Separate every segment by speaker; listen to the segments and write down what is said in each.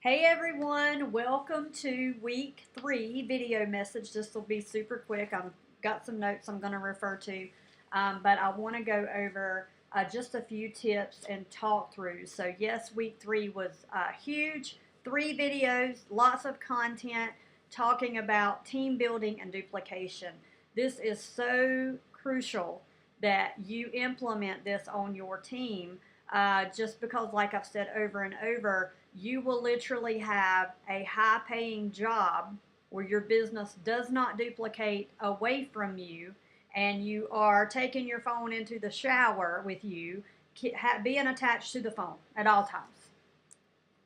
Speaker 1: Hey everyone, welcome to week 3 video message. This will be super quick. I've got some notes I'm going to refer to, but I want to go over just a few tips and talk through. So yes, week 3 was huge. 3 videos, lots of content talking about team building and duplication. This is so crucial that you implement this on your team, just because, like I've said over and over, you will literally have a high paying job where your business does not duplicate away from you, and you are taking your phone into the shower with you, being attached to the phone at all times,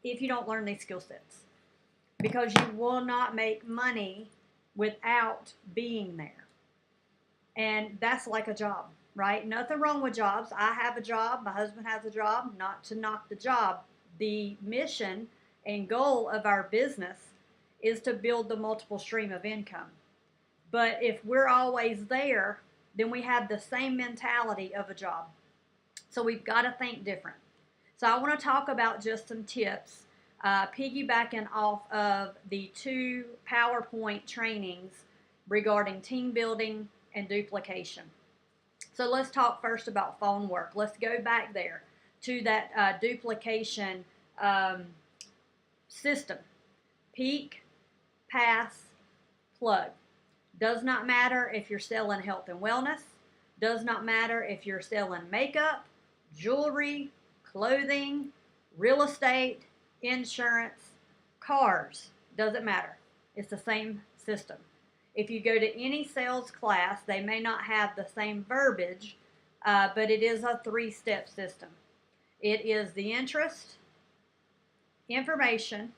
Speaker 1: if you don't learn these skill sets, because you will not make money without being there. And that's like a job, right? Nothing wrong with jobs. I have a job. My husband has a job. Not to knock the job. The mission and goal of our business is to build the multiple stream of income. But if we're always there, then we have the same mentality of a job. So we've got to think different. So I want to talk about just some tips, piggybacking off of the 2 PowerPoint trainings regarding team building and duplication. So let's talk first about phone work. Let's go back there to that duplication system. Peak, pass, plug. Does not matter if you're selling health and wellness. Does not matter if you're selling makeup, jewelry, clothing, real estate, insurance, cars. Doesn't matter. It's the same system. If you go to any sales class, they may not have the same verbiage, but it is a 3-step system. It is the interest, information,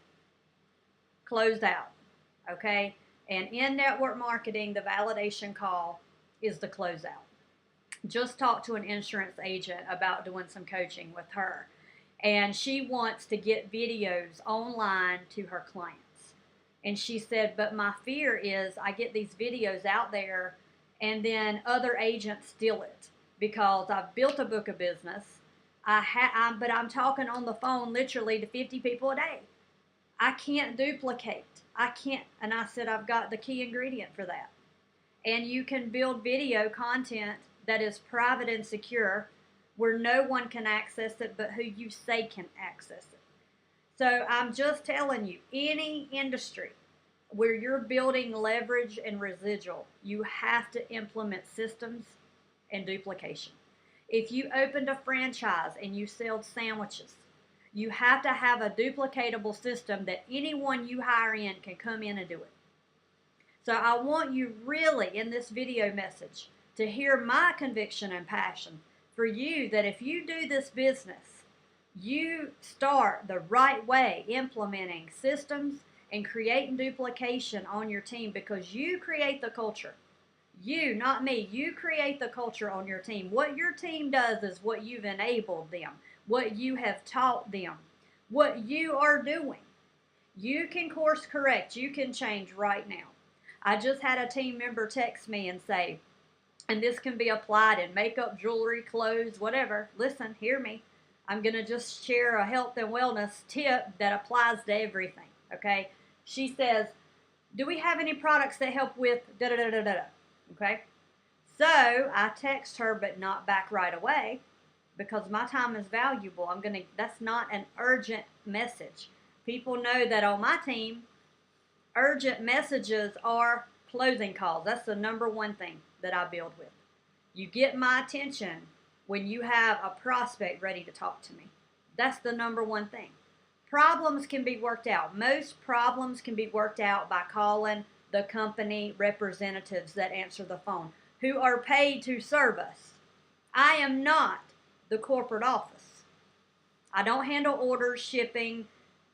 Speaker 1: closed out, okay? And in network marketing, the validation call is the closeout. Just talked to an insurance agent about doing some coaching with her, and she wants to get videos online to her clients. And she said, but my fear is I get these videos out there and then other agents steal it, because I've built a book of business. But I'm talking on the phone literally to 50 people a day. I can't duplicate. I can't. And I said, I've got the key ingredient for that. And you can build video content that is private and secure, where no one can access it but who you say can access it. So I'm just telling you, any industry where you're building leverage and residual, you have to implement systems and duplication. If you opened a franchise and you sold sandwiches, you have to have a duplicatable system that anyone you hire in can come in and do it. So I want you really in this video message to hear my conviction and passion for you, that if you do this business, you start the right way, implementing systems and creating duplication on your team, because you create the culture. You, not me, you create the culture on your team. What your team does is what you've enabled them, what you have taught them, what you are doing. You can course correct, you can change right now. I just had a team member text me and say, and this can be applied in makeup, jewelry, clothes, whatever. Listen, hear me. I'm going to just share a health and wellness tip that applies to everything, okay? She says, do we have any products that help with da-da-da-da-da? Okay? So I text her, but not back right away, because my time is valuable. That's not an urgent message. People know that on my team, urgent messages are closing calls. That's the number one thing that I build with. You get my attention when you have a prospect ready to talk to me. That's the number one thing. Problems can be worked out. Most problems can be worked out by calling the company representatives that answer the phone, who are paid to serve us. I am not the corporate office. I don't handle orders, shipping,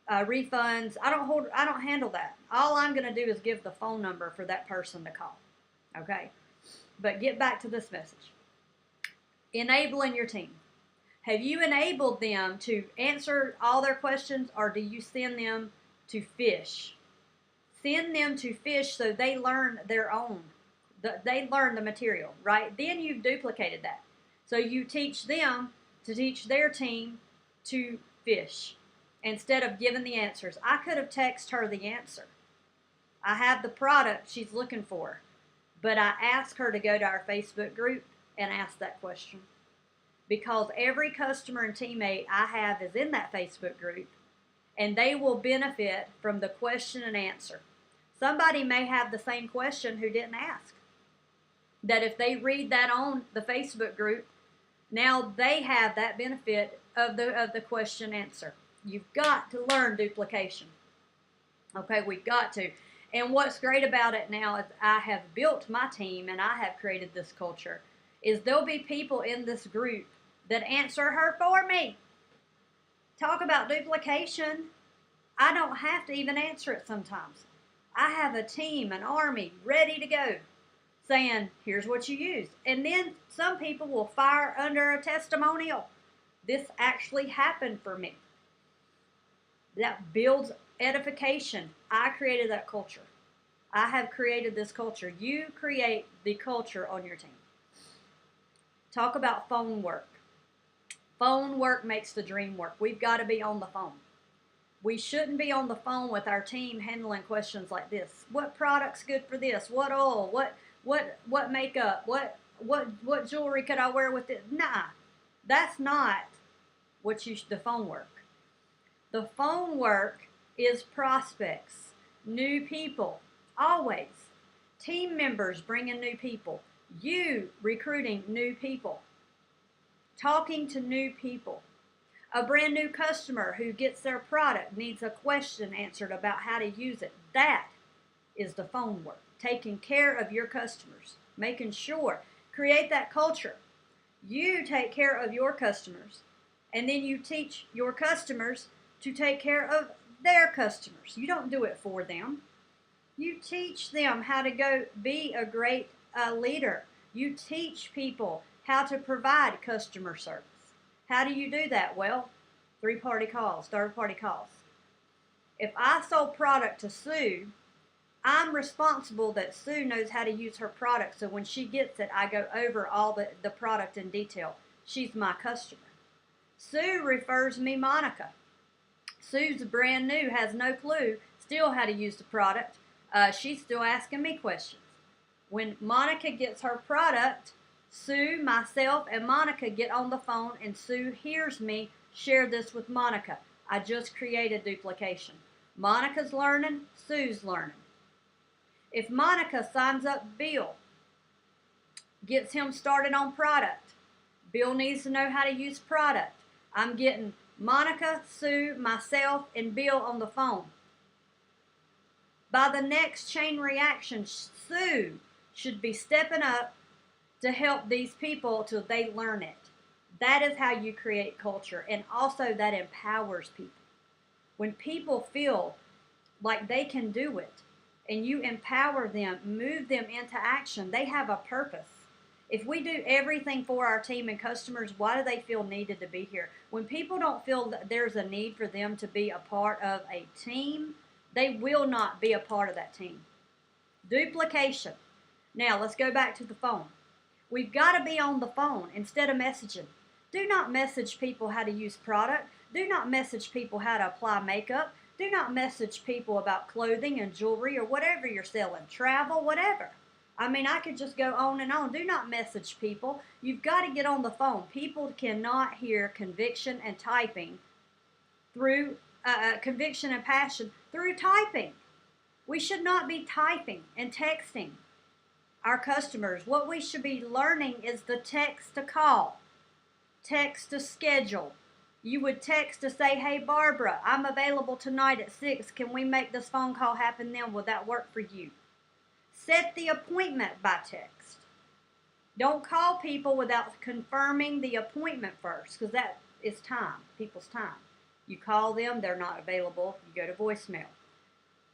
Speaker 1: refunds. I don't handle that. All I'm going to do is give the phone number for that person to call. Okay? But get back to this message. Enabling your team. Have you enabled them to answer all their questions, or do you send them to fish? Send them to fish so they learn their own. They learn the material, right? Then you've duplicated that. So you teach them to teach their team to fish. instead of giving the answers. I could have texted her the answer. I have the product she's looking for, but I asked her to go to our Facebook group and ask that question. Because every customer and teammate I have is in that Facebook group, and they will benefit from the question and answer. Somebody may have the same question who didn't ask. That if they read that on the Facebook group, now they have that benefit of the question answer. You've got to learn duplication. Okay, we've got to. And what's great about it now is I have built my team and I have created this culture, is there'll be people in this group that answer her for me. Talk about duplication. I don't have to even answer it sometimes. I have a team, an army, ready to go, saying, here's what you use. And then some people will fire under a testimonial. This actually happened for me. That builds edification. I created that culture. I have created this culture. You create the culture on your team. Talk about phone work. Phone work makes the dream work. We've got to be on the phone. We shouldn't be on the phone with our team handling questions like this. What product's good for this? What oil? What makeup? What jewelry could I wear with it? Nah, that's not the phone work. The phone work is prospects, new people, always. Team members bringing new people. You recruiting new people. Talking to new people. A brand new customer who gets their product needs a question answered about how to use it. That is the phone work. Taking care of your customers. Making sure. Create that culture. You take care of your customers. And then you teach your customers to take care of their customers. You don't do it for them. You teach them how to go be a great leader. You teach people how to provide customer service. How do you do that? Well, third-party calls. If I sold product to Sue, I'm responsible that Sue knows how to use her product, so when she gets it, I go over all the product in detail. She's my customer. Sue refers me Monica. Sue's brand new, has no clue still how to use the product. She's still asking me questions. When Monica gets her product, Sue, myself, and Monica get on the phone, and Sue hears me share this with Monica. I just created duplication. Monica's learning, Sue's learning. If Monica signs up Bill, gets him started on product, Bill needs to know how to use product. I'm getting Monica, Sue, myself, and Bill on the phone. By the next chain reaction, Sue should be stepping up to help these people till they learn it. That is how you create culture, and also that empowers people. When people feel like they can do it, and you empower them, move them into action, they have a purpose. If we do everything for our team and customers, why do they feel needed to be here? When people don't feel that there's a need for them to be a part of a team, they will not be a part of that team. Duplication. Now, let's go back to the phone. We've got to be on the phone instead of messaging. Do not message people how to use product. Do not message people how to apply makeup. Do not message people about clothing and jewelry or whatever you're selling, travel, whatever. I mean, I could just go on and on. Do not message people. You've got to get on the phone. People cannot hear conviction and typing through conviction and passion through typing. We should not be typing and texting our customers. What we should be learning is the text to call, text to schedule. You would text to say, hey, Barbara, I'm available tonight at 6. Can we make this phone call happen then? Will that work for you? Set the appointment by text. Don't call people without confirming the appointment first, because that is time, people's time. You call them, they're not available, you go to voicemail.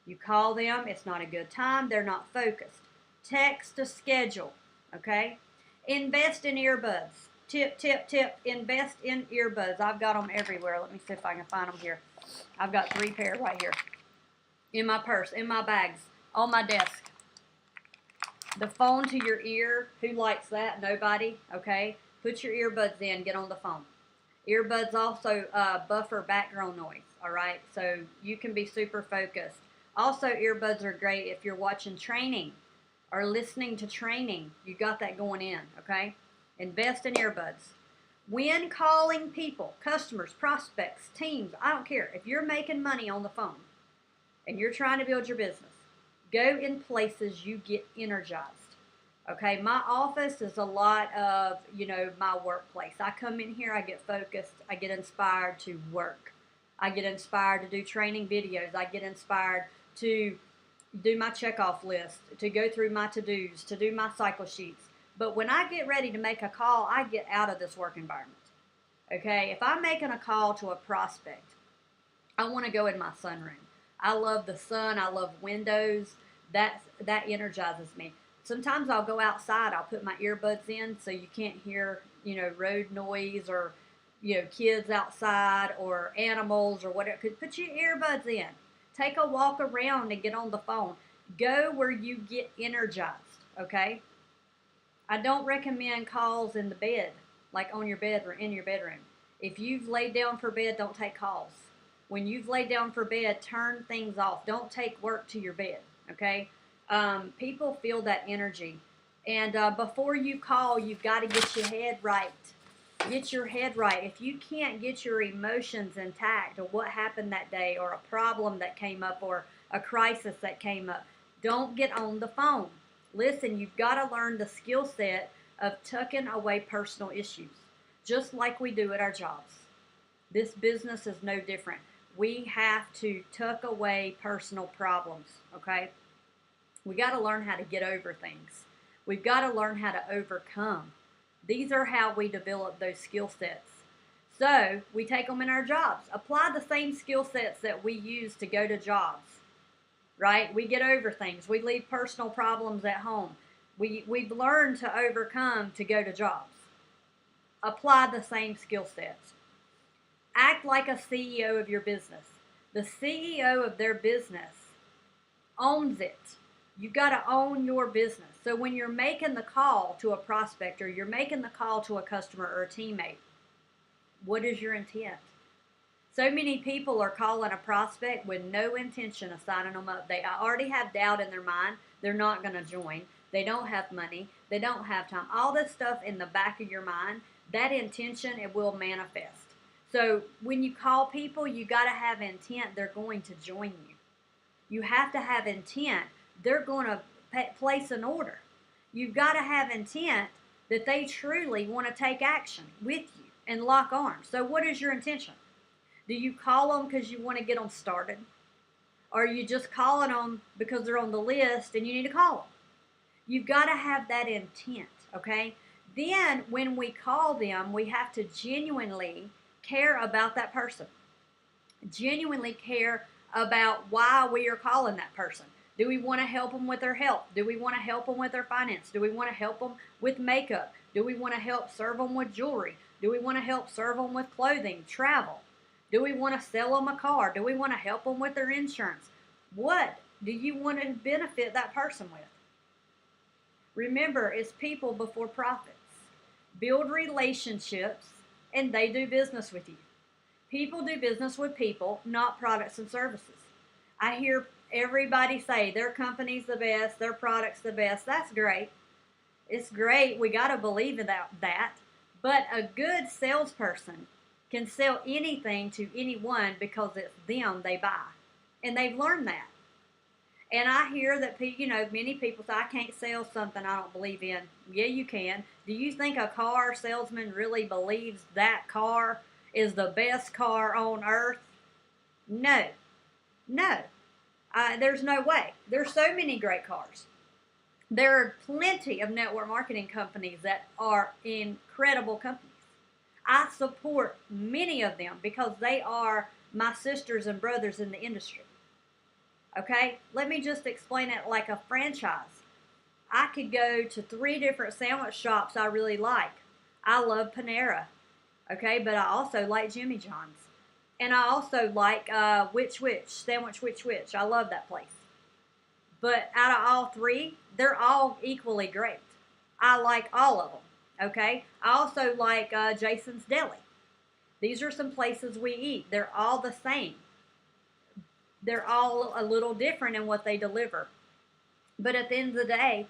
Speaker 1: You call them, it's not a good time, they're not focused. Text to schedule, okay? Invest in earbuds. Tip, invest in earbuds. I've got them everywhere. Let me see if I can find them here. I've got 3 pair right here. In my purse, in my bags, on my desk. The phone to your ear, who likes that? Nobody, okay? Put your earbuds in, get on the phone. Earbuds also buffer background noise, all right? So you can be super focused. Also, earbuds are great if you're watching training or listening to training. You got that going in, okay? Invest in earbuds. When calling people, customers, prospects, teams, I don't care. If you're making money on the phone and you're trying to build your business, go in places you get energized. Okay, my office is a lot of, my workplace. I come in here, I get focused, I get inspired to work. I get inspired to do training videos. I get inspired to do my checkoff list, to go through my to-dos, to do my cycle sheets. But when I get ready to make a call, I get out of this work environment. Okay, if I'm making a call to a prospect, I want to go in my sunroom. I love the sun. I love windows. That energizes me. Sometimes I'll go outside. I'll put my earbuds in so you can't hear, road noise or, kids outside or animals or whatever. Put your earbuds in. Take a walk around and get on the phone. Go where you get energized, okay? I don't recommend calls in the bed, like on your bed or in your bedroom. If you've laid down for bed, don't take calls. When you've laid down for bed, turn things off. Don't take work to your bed, okay? People feel that energy. And before you call, you've got to get your head right. Get your head right. If you can't get your emotions intact or what happened that day or a problem that came up or a crisis that came up, don't get on the phone. Listen, you've got to learn the skill set of tucking away personal issues, just like we do at our jobs. This business is no different. We have to tuck away personal problems, okay? We got to learn how to get over things. We've got to learn how to overcome. These are how we develop those skill sets. So we take them in our jobs. Apply the same skill sets that we use to go to jobs, right? We get over things. We leave personal problems at home. We've learned to overcome to go to jobs. Apply the same skill sets. Act like a CEO of your business. The CEO of their business owns it. You've got to own your business. So when you're making the call to a prospect or you're making the call to a customer or a teammate, what is your intent? So many people are calling a prospect with no intention of signing them up. They already have doubt in their mind. They're not going to join. They don't have money. They don't have time. All this stuff in the back of your mind, that intention, it will manifest. So when you call people, you got to have intent. They're going to join you. You have to have intent. They're going to place an order. You've got to have intent that they truly want to take action with you and lock arms. So what is your intention? Do you call them because you want to get them started? Or are you just calling them because they're on the list and you need to call them? You've got to have that intent, okay? Then when we call them, we have to genuinely care about that person. Genuinely care about why we are calling that person. Do we want to help them with their health? Do we want to help them with their finance? Do we want to help them with makeup? Do we want to help serve them with jewelry? Do we want to help serve them with clothing, travel? Do we want to sell them a car? Do we want to help them with their insurance? What do you want to benefit that person with? Remember, it's people before profits. Build relationships and they do business with you. People do business with people, not products and services. I hear everybody say their company's the best, their product's the best. That's great. It's great. We got to believe in that. But a good salesperson can sell anything to anyone because it's them they buy. And they've learned that. And I hear that, many people say, I can't sell something I don't believe in. Yeah, you can. Do you think a car salesman really believes that car is the best car on earth? No. No. There's no way. There's so many great cars. There are plenty of network marketing companies that are incredible companies. I support many of them because they are my sisters and brothers in the industry. Okay, let me just explain it like a franchise. I could go to 3 different sandwich shops I really like. I love Panera, okay, but I also like Jimmy John's. And I also like Sandwich Which. I love that place. But out of all 3, they're all equally great. I like all of them, okay? I also like Jason's Deli. These are some places we eat. They're all the same. They're all a little different in what they deliver. But at the end of the day,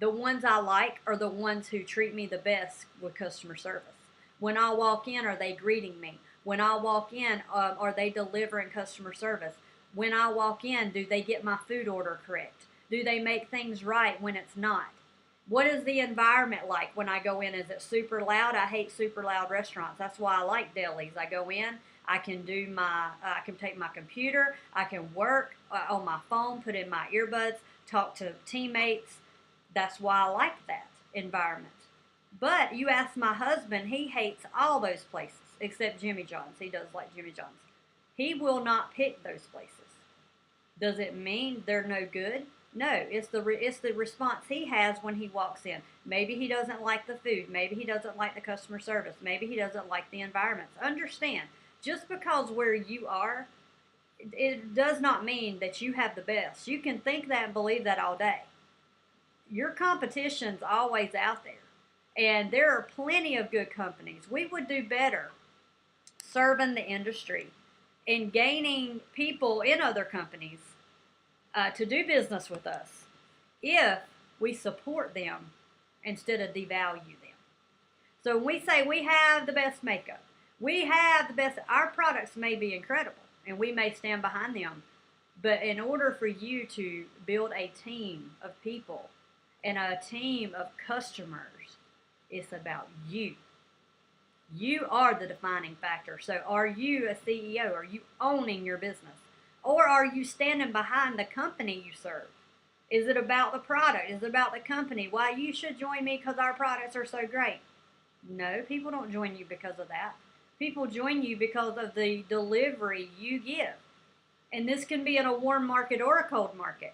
Speaker 1: the ones I like are the ones who treat me the best with customer service. When I walk in, are they greeting me? When I walk in, are they delivering customer service? When I walk in, do they get my food order correct? Do they make things right when it's not? What is the environment like when I go in? Is it super loud? I hate super loud restaurants. That's why I like delis. I go in, I can I can take my computer, I can work on my phone, put in my earbuds, talk to teammates. That's why I like that environment. But you ask my husband, he hates all those places except Jimmy John's. He does like Jimmy John's. He will not pick those places. Does it mean they're no good? No, it's the response he has when he walks in. Maybe he doesn't like the food. Maybe he doesn't like the customer service. Maybe he doesn't like the environments. Understand, just because where you are, it does not mean that you have the best. You can think that and believe that all day. Your competition's always out there. And there are plenty of good companies. We would do better serving the industry and gaining people in other companies to do business with us if we support them instead of devalue them. So when we say we have the best makeup, we have the best, our products may be incredible and we may stand behind them, but in order for you to build a team of people and a team of customers, it's about you. You are the defining factor. So are you a CEO? Are you owning your business? Or are you standing behind the company you serve? Is it about the product? Is it about the company? Why you should join me because our products are so great? No, people don't join you because of that. People join you because of the delivery you give. And this can be in a warm market or a cold market.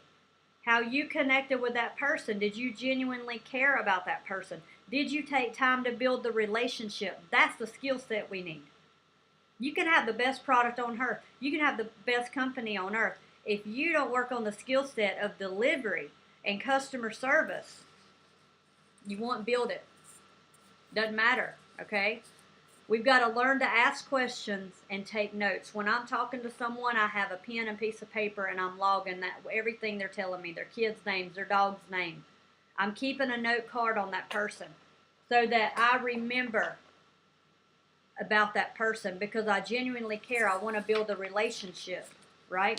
Speaker 1: How you connected with that person. Did you genuinely care about that person? Did you take time to build the relationship? That's the skill set we need. You can have the best product on earth. You can have the best company on earth. If you don't work on the skill set of delivery and customer service, you won't build it. Doesn't matter, okay? We've got to learn to ask questions and take notes. When I'm talking to someone, I have a pen and piece of paper and I'm logging that everything they're telling me, their kids' names, their dog's name. I'm keeping a note card on that person so that I remember about that person because I genuinely care. I want to build a relationship, right?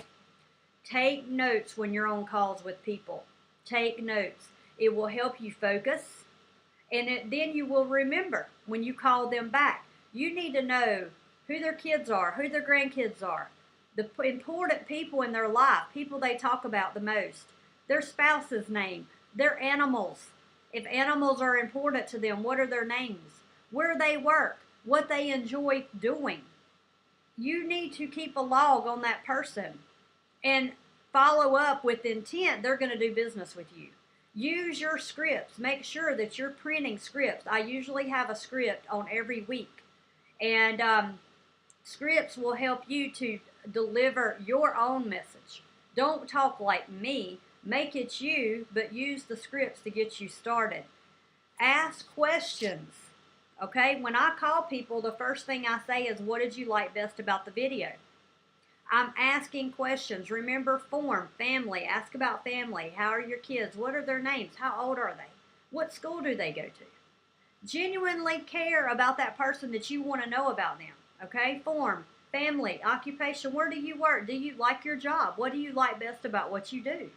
Speaker 1: Take notes when you're on calls with people. Take notes. It will help you focus, and then you will remember when you call them back. You need to know who their kids are, who their grandkids are, the important people in their life, people they talk about the most, their spouse's name, their animals. If animals are important to them, what are their names? Where they work, what they enjoy doing. You need to keep a log on that person and follow up with intent. They're going to do business with you. Use your scripts. Make sure that you're printing scripts. I usually have a script on every week. And scripts will help you to deliver your own message. Don't talk like me. Make it you, but use the scripts to get you started. Ask questions. Okay, when I call people, the first thing I say is, what did you like best about the video? I'm asking questions. Remember form, family. Ask about family. How are your kids? What are their names? How old are they? What school do they go to? Genuinely care about that person that you want to know about them. Okay, form, family, occupation. Where do you work? Do you like your job? What do you like best about what you do?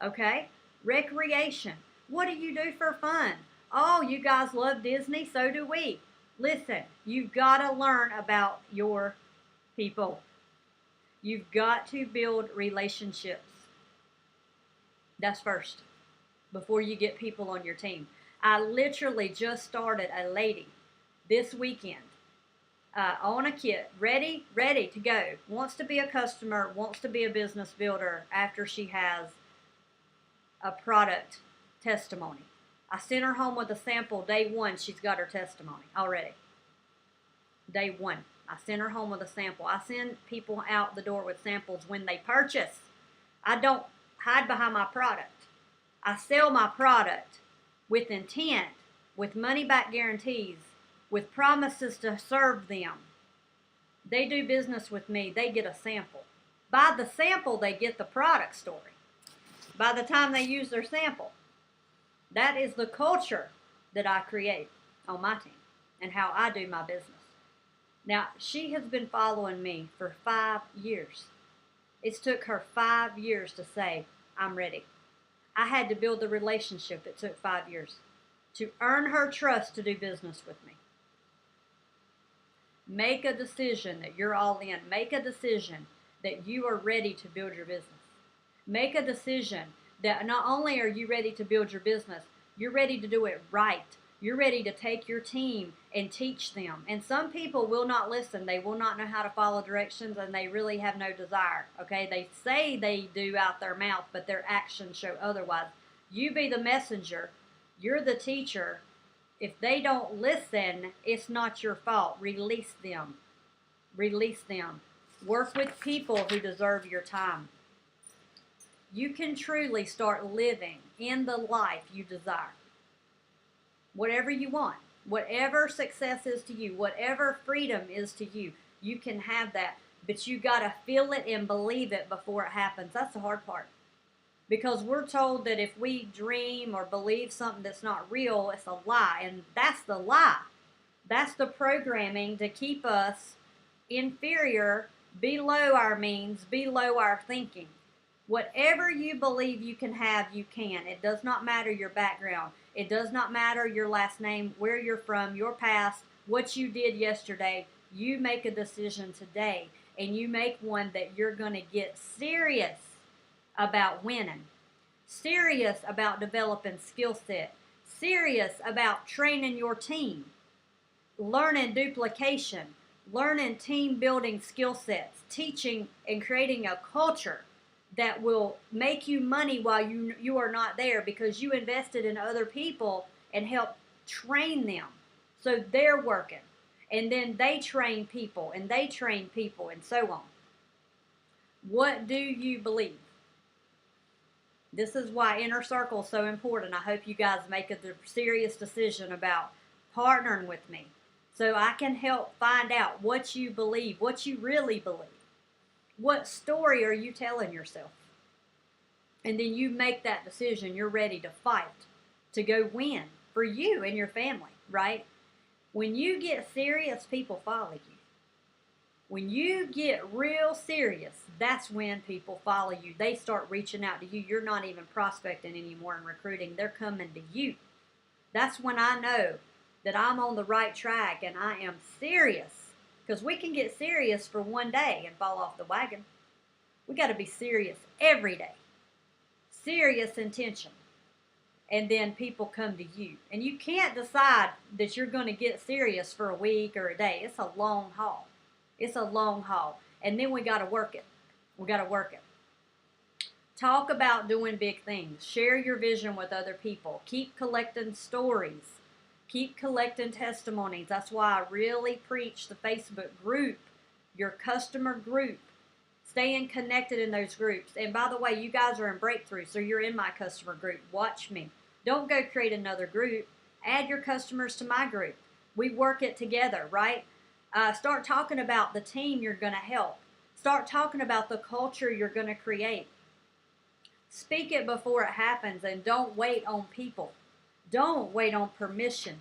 Speaker 1: Okay, recreation. What do you do for fun? Oh, you guys love Disney, so do we. Listen, you've got to learn about your people. You've got to build relationships. That's first, before you get people on your team. I literally just started a lady this weekend on a kit, ready to go. Wants to be a customer, wants to be a business builder after she has a product testimony. I sent her home with a sample. Day one, she's got her testimony already. Day one, I sent her home with a sample. I send people out the door with samples when they purchase. I don't hide behind my product. I sell my product with intent, with money back guarantees, with promises to serve them. They do business with me, they get a sample. By the sample, they get the product story. By the time they use their sample, that is the culture that I create on my team and how I do my business. Now, she has been following me for 5 years. It's took her 5 years to say, I'm ready. I had to build the relationship. It took 5 years to earn her trust to do business with me. Make a decision that you're all in. Make a decision that you are ready to build your business. Make a decision that not only are you ready to build your business, you're ready to do it right. You're ready to take your team and teach them. And some people will not listen. They will not know how to follow directions, and they really have no desire. Okay? They say they do out their mouth, but their actions show otherwise. You be the messenger. You're the teacher. If they don't listen, it's not your fault. Release them. Release them. Work with people who deserve your time. You can truly start living in the life you desire. Whatever you want, whatever success is to you, whatever freedom is to you, you can have that. But you got to feel it and believe it before it happens. That's the hard part. Because we're told that if we dream or believe something that's not real, it's a lie. And that's the lie. That's the programming to keep us inferior, below our means, below our thinking. Whatever you believe you can have, you can. It does not matter your background. It does not matter your last name, where you're from, your past, what you did yesterday. You make a decision today, and you make one that you're going to get serious about winning, serious about developing skill set, serious about training your team, learning duplication, learning team building skill sets, teaching and creating a culture that will make you money while you are not there, because you invested in other people and helped train them. So they're working. And then they train people and they train people and so on. What do you believe? This is why Inner Circle is so important. I hope you guys make a serious decision about partnering with me so I can help find out what you believe, what you really believe. What story are you telling yourself? And then you make that decision. You're ready to fight, to go win for you and your family, right? When you get serious, people follow you. When you get real serious, that's when people follow you. They start reaching out to you. You're not even prospecting anymore and recruiting. They're coming to you. That's when I know that I'm on the right track and I am serious. Because we can get serious for one day and fall off the wagon. We got to be serious every day. Serious intention. And then people come to you. And you can't decide that you're going to get serious for a week or a day. It's a long haul. It's a long haul. And then we got to work it. We got to work it. Talk about doing big things. Share your vision with other people. Keep collecting stories. Keep collecting testimonies. That's why I really preach the Facebook group, your customer group. Staying connected in those groups. And by the way, you guys are in Breakthrough, so you're in my customer group. Watch me. Don't go create another group. Add your customers to my group. We work it together, right? Start talking about the team you're going to help. Start talking about the culture you're going to create. Speak it before it happens, and don't wait on people. Don't wait on permission.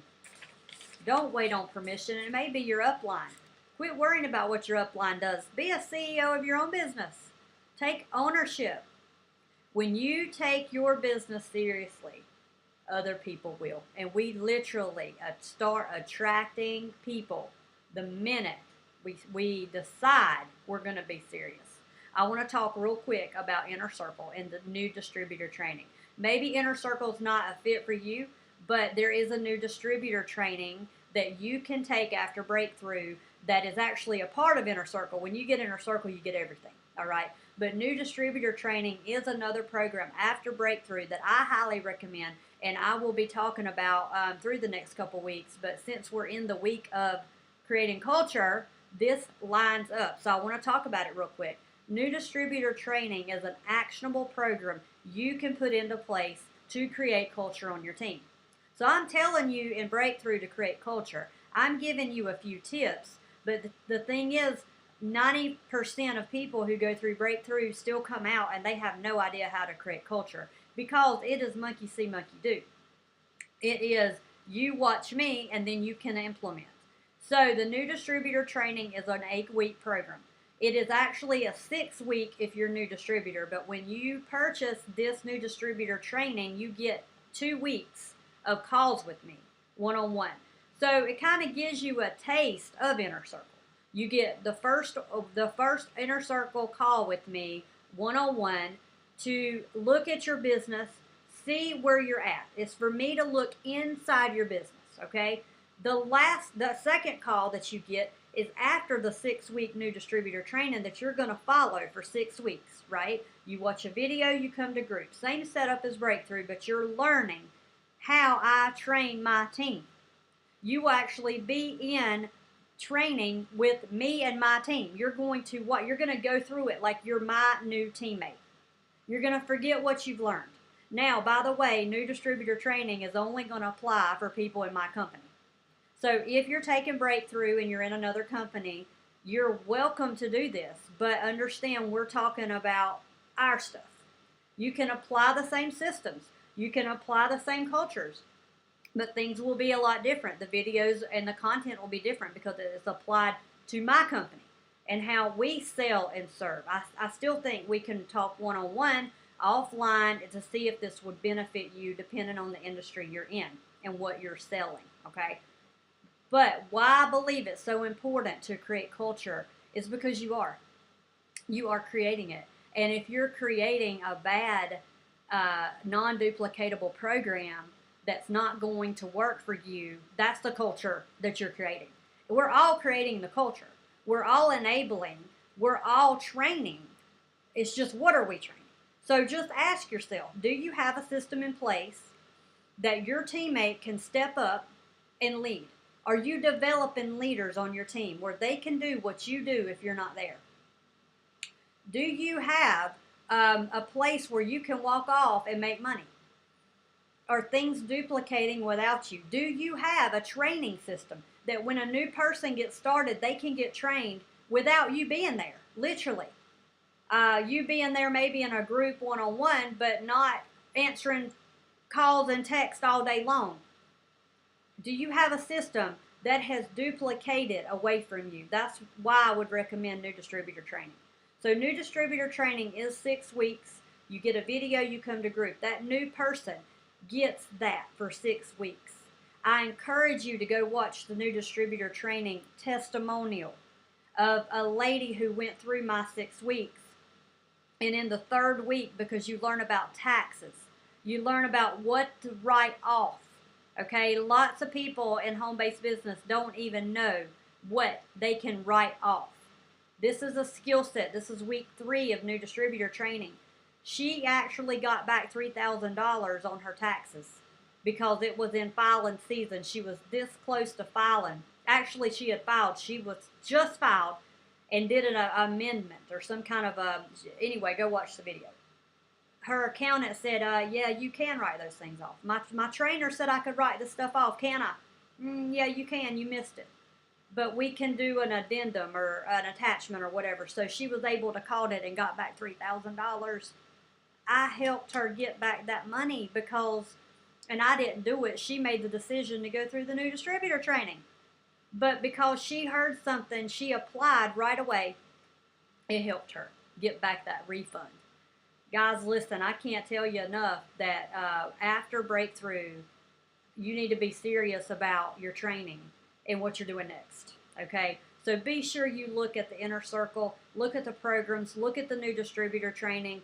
Speaker 1: Don't wait on permission. It may be your upline. Quit worrying about what your upline does. Be a CEO of your own business. Take ownership. When you take your business seriously, other people will. And we literally start attracting people the minute we decide we're going to be serious. I want to talk real quick about Inner Circle and the new distributor training. Maybe Inner Circle is not a fit for you, but there is a new distributor training that you can take after Breakthrough that is actually a part of Inner Circle. When you get Inner Circle, you get everything, all right? But new distributor training is another program after Breakthrough that I highly recommend, and I will be talking about through the next couple weeks. But since we're in the week of creating culture, this lines up. So I want to talk about it real quick. New distributor training is an actionable program you can put into place to create culture on your team. So I'm telling you in Breakthrough to create culture. I'm giving you a few tips, but the thing is, 90% of people who go through breakthrough still come out and they have no idea how to create culture, because it is monkey see, monkey do. It is you watch me and then you can implement. So the new distributor training is an 8-week program. It is actually a 6-week if you're new distributor, but when you purchase this new distributor training, you get 2 weeks of calls with me, one-on-one. So it kind of gives you a taste of Inner Circle. You get the first Inner Circle call with me, one-on-one, to look at your business, see where you're at. It's for me to look inside your business, okay? The second call that you get is after the 6-week new distributor training that you're going to follow for 6 weeks, right? You watch a video, you come to group. Same setup as Breakthrough, but you're learning how I train my team. You will actually be in training with me and my team. You're going to go through it like you're my new teammate. You're going to forget what you've learned. Now, by the way, new distributor training is only going to apply for people in my company. So if you're taking Breakthrough and you're in another company, you're welcome to do this. But understand, we're talking about our stuff. You can apply the same systems. You can apply the same cultures. But things will be a lot different. The videos and the content will be different because it is applied to my company and how we sell and serve. I still think we can talk one-on-one, offline, to see if this would benefit you depending on the industry you're in and what you're selling, okay? But why I believe it's so important to create culture is because you are. You are creating it. And if you're creating a bad, non-duplicatable program that's not going to work for you, that's the culture that you're creating. We're all creating the culture. We're all enabling. We're all training. It's just, what are we training? So just ask yourself, do you have a system in place that your teammate can step up and lead? Are you developing leaders on your team where they can do what you do if you're not there? Do you have a place where you can walk off and make money? Are things duplicating without you? Do you have a training system that when a new person gets started, they can get trained without you being there, literally? You being there maybe in a group one-on-one, but not answering calls and texts all day long. Do you have a system that has duplicated away from you? That's why I would recommend new distributor training. So new distributor training is 6 weeks. You get a video, you come to group. That new person gets that for 6 weeks. I encourage you to go watch the new distributor training testimonial of a lady who went through my 6 weeks. And in the 3rd week, because you learn about taxes, you learn about what to write off. Okay, lots of people in home-based business don't even know what they can write off. This is a skill set. This is week 3 of new distributor training. She actually got back $3,000 on her taxes because it was in filing season. She was this close to filing. Actually, she had filed. She was just filed and did an amendment or some kind of a... Anyway, go watch the video. Her accountant said, yeah, you can write those things off. My trainer said I could write this stuff off. Can I? Yeah, you can. You missed it. But we can do an addendum or an attachment or whatever. So she was able to call it and got back $3,000. I helped her get back that money because, and I didn't do it, she made the decision to go through the new distributor training. But because she heard something, she applied right away. It helped her get back that refund. Guys, listen, I can't tell you enough that after Breakthrough, you need to be serious about your training and what you're doing next, okay? So be sure you look at the Inner Circle, look at the programs, look at the new distributor training.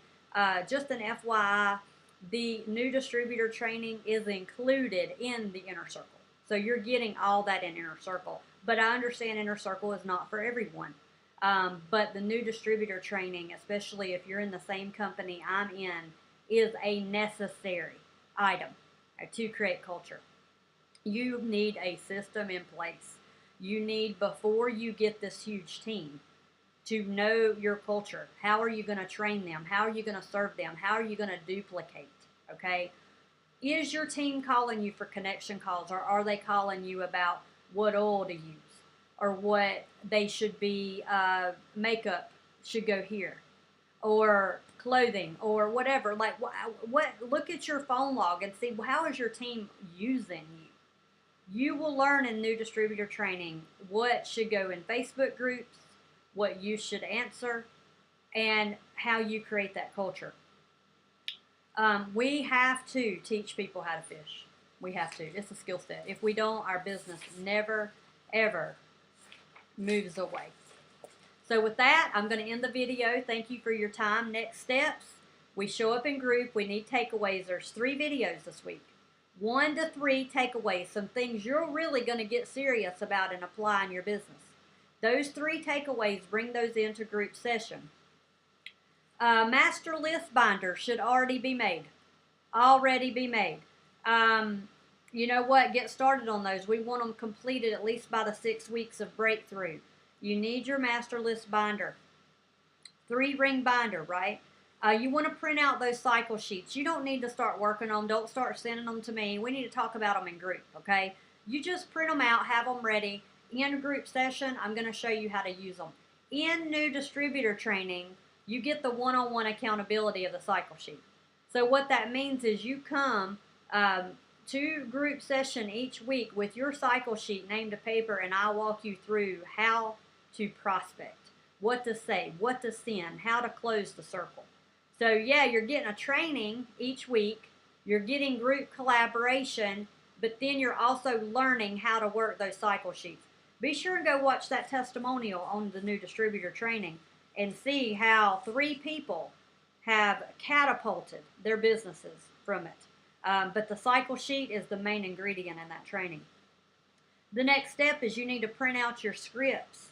Speaker 1: Just an FYI, the new distributor training is included in the Inner Circle. So you're getting all that in Inner Circle. But I understand Inner Circle is not for everyone. But the new distributor training, especially if you're in the same company I'm in, is a necessary item to create culture. You need a system in place. You need, before you get this huge team, to know your culture. How are you going to train them? How are you going to serve them? How are you going to duplicate? Okay? Is your team calling you for connection calls, or are they calling you about what oil to use, or what they should be, makeup should go here, or clothing, or whatever. Like, what look at your phone log and see, how is your team using you. You will learn in new distributor training what should go in Facebook groups, what you should answer, and how you create that culture. We have to teach people how to fish. We have to. It's a skill set. If we don't, our business never, ever moves away. So with that, I'm going to end the video. Thank you for your time. Next steps, we show up in group. We need takeaways. There's 3 videos this week. 1 to 3 takeaways, some things you're really going to get serious about and apply in your business. Those 3 takeaways, bring those into group session. Master list binder should already be made. You know what? Get started on those. We want them completed at least by the 6 weeks of breakthrough. You need your master list binder. 3-ring binder, right? You want to print out those cycle sheets. You don't need to start working on them. Don't start sending them to me. We need to talk about them in group, okay? You just print them out, have them ready. In group session, I'm going to show you how to use them. In new distributor training, you get the one-on-one accountability of the cycle sheet. So what that means is you come to group session each week with your cycle sheet named to paper, and I'll walk you through how to prospect, what to say, what to send, how to close the circle. So yeah, you're getting a training each week, you're getting group collaboration, but then you're also learning how to work those cycle sheets. Be sure and go watch that testimonial on the new distributor training and see how 3 people have catapulted their businesses from it. But the cycle sheet is the main ingredient in that training. The next step is you need to print out your scripts.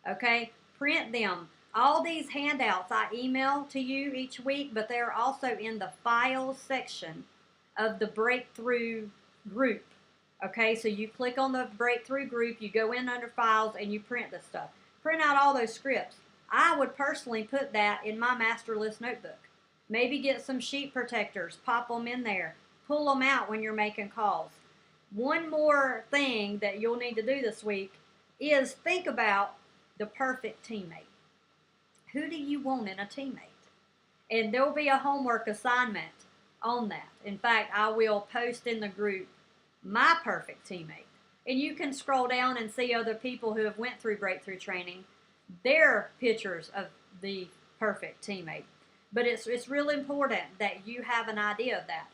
Speaker 1: Okay? Print them. All these handouts I email to you each week, but they're also in the files section of the breakthrough group. Okay, so you click on the breakthrough group, you go in under files, and you print this stuff. Print out all those scripts. I would personally put that in my master list notebook. Maybe get some sheet protectors, pop them in there, pull them out when you're making calls. One more thing that you'll need to do this week is think about the perfect teammate. Who do you want in a teammate? And there'll be a homework assignment on that. In fact, I will post in the group my perfect teammate. And you can scroll down and see other people who have went through breakthrough training, their pictures of the perfect teammate. But it's really important that you have an idea of that.